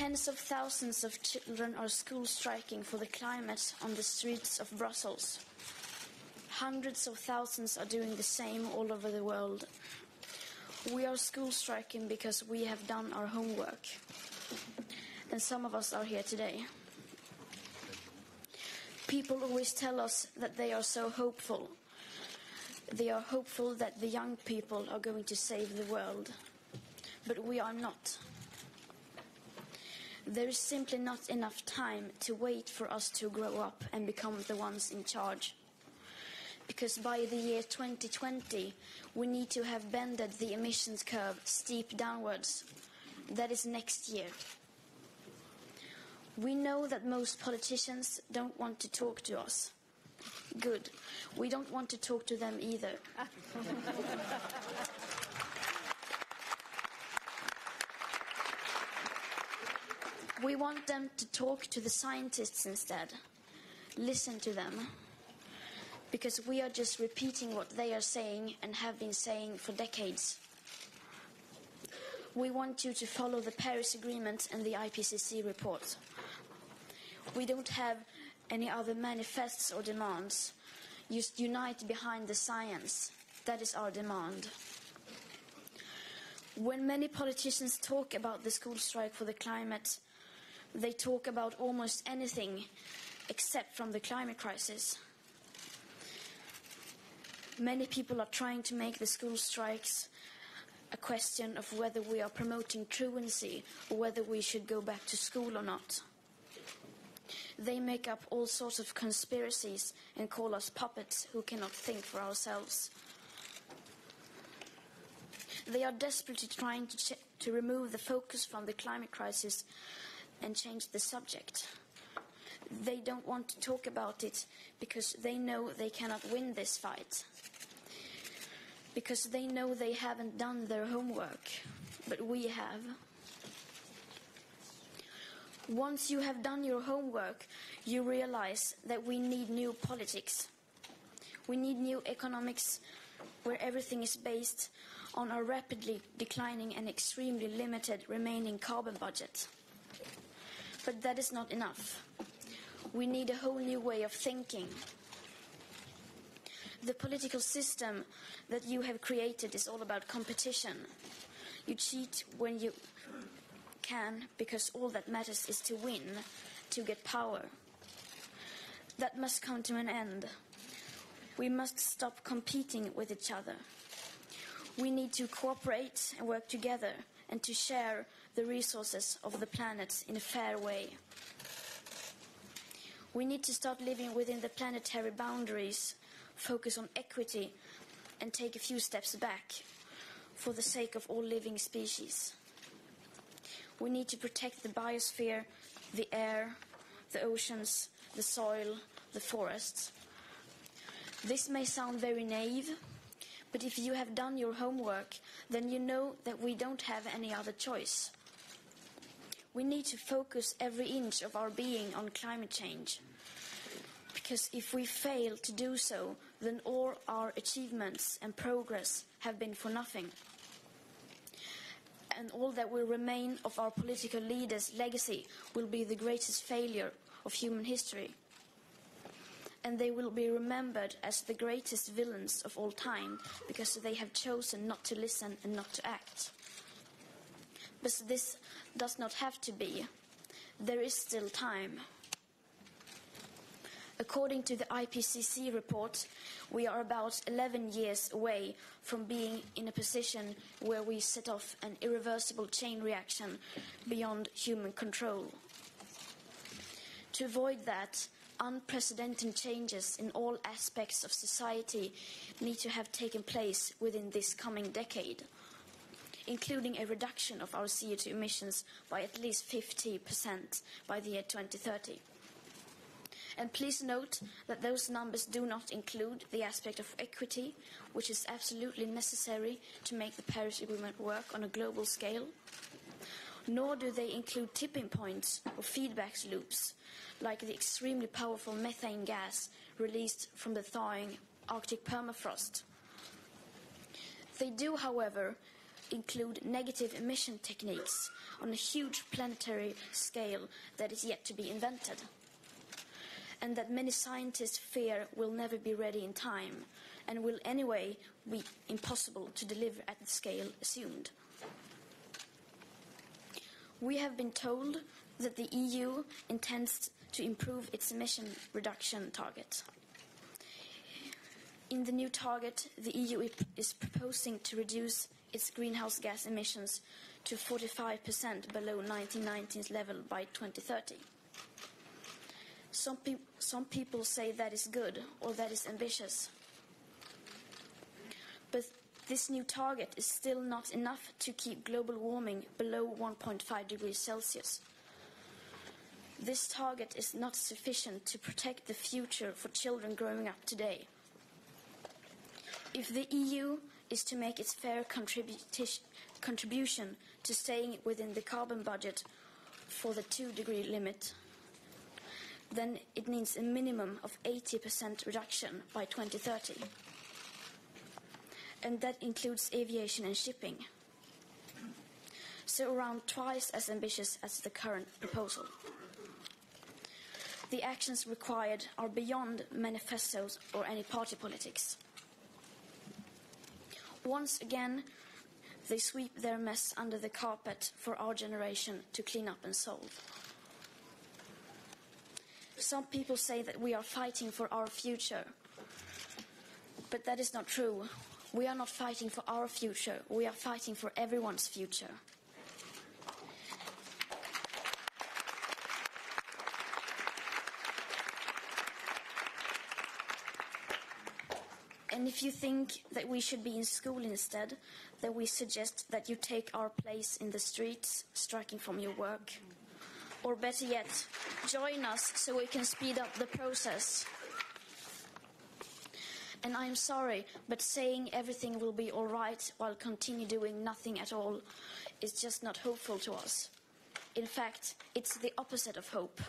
Tens of thousands of children are school striking for the climate on the streets of Brussels. Hundreds of thousands are doing the same all over the world. We are school striking because we have done our homework. And some of us are here today. People always tell us that they are so hopeful. They are hopeful that the young people are going to save the world. But we are not. There is simply not enough time to wait for us to grow up and become the ones in charge. Because by the year 2020, we need to have bended the emissions curve steep downwards. That is next year. We know that most politicians don't want to talk to us. Good. We don't want to talk to them either. We want them to talk to the scientists instead. Listen to them. Because we are just repeating what they are saying and have been saying for decades. We want you to follow the Paris Agreement and the IPCC report. We don't have any other manifests or demands. Just unite behind the science. That is our demand. When many politicians talk about the school strike for the climate, they talk about almost anything except from the climate crisis. Many people are trying to make the school strikes a question of whether we are promoting truancy or whether we should go back to school or not. They make up all sorts of conspiracies and call us puppets who cannot think for ourselves. They are desperately trying to remove the focus from the climate crisis and change the subject. They don't want to talk about it because they know they cannot win this fight. Because they know they haven't done their homework, but we have. Once you have done your homework, you realize that we need new politics. We need new economics where everything is based on our rapidly declining and extremely limited remaining carbon budget. But that is not enough. We need a whole new way of thinking. The political system that you have created is all about competition. You cheat when you can because all that matters is to win, to get power. That must come to an end. We must stop competing with each other. We need to cooperate and work together and to share the resources of the planet in a fair way. We need to start living within the planetary boundaries, focus on equity, and take a few steps back for the sake of all living species. We need to protect the biosphere, the air, the oceans, the soil, the forests. This may sound very naive, but if you have done your homework, then you know that we don't have any other choice. We need to focus every inch of our being on climate change. Because if we fail to do so, then all our achievements and progress have been for nothing. And all that will remain of our political leaders' legacy will be the greatest failure of human history. And they will be remembered as the greatest villains of all time because they have chosen not to listen and not to act. But this does not have to be. There is still time. According to the IPCC report, we are about 11 years away from being in a position where we set off an irreversible chain reaction beyond human control. To avoid that, unprecedented changes in all aspects of society need to have taken place within this coming decade, including a reduction of our CO2 emissions by at least 50% by the year 2030. And please note that those numbers do not include the aspect of equity, which is absolutely necessary to make the Paris Agreement work on a global scale. Nor do they include tipping points or feedback loops, like the extremely powerful methane gas released from the thawing Arctic permafrost. They do, however, include negative emission techniques on a huge planetary scale that is yet to be invented, and that many scientists fear will never be ready in time and will anyway be impossible to deliver at the scale assumed. We have been told that the EU intends to improve its emission reduction target. In the new target, the EU is proposing to reduce its greenhouse gas emissions to 45% below 1990's level by 2030. Some people say that is good or that is ambitious. But this new target is still not enough to keep global warming below 1.5 degrees Celsius. This target is not sufficient to protect the future for children growing up today. If the EU is to make its fair contribution to staying within the carbon budget for the 2-degree limit, then it needs a minimum of 80% reduction by 2030. And that includes aviation and shipping. So around twice as ambitious as the current proposal. The actions required are beyond manifestos or any party politics. Once again, they sweep their mess under the carpet for our generation to clean up and solve. Some people say that we are fighting for our future, but that is not true. We are not fighting for our future, we are fighting for everyone's future. And if you think that we should be in school instead, then we suggest that you take our place in the streets, striking from your work. Or better yet, join us so we can speed up the process. And I'm sorry, but saying everything will be all right while continue doing nothing at all is just not hopeful to us. In fact, it's the opposite of hope.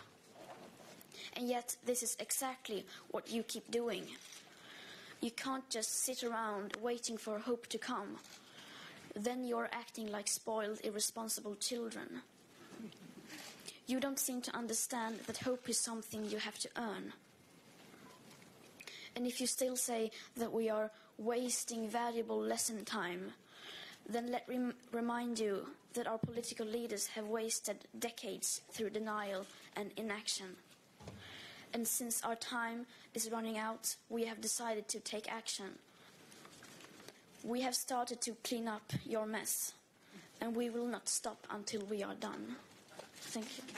And yet, this is exactly what you keep doing. You can't just sit around waiting for hope to come. Then you're acting like spoiled, irresponsible children. You don't seem to understand that hope is something you have to earn. And if you still say that we are wasting valuable lesson time, then let me remind you that our political leaders have wasted decades through denial and inaction. And since our time is running out, we have decided to take action. We have started to clean up your mess, and we will not stop until we are done. Thank you.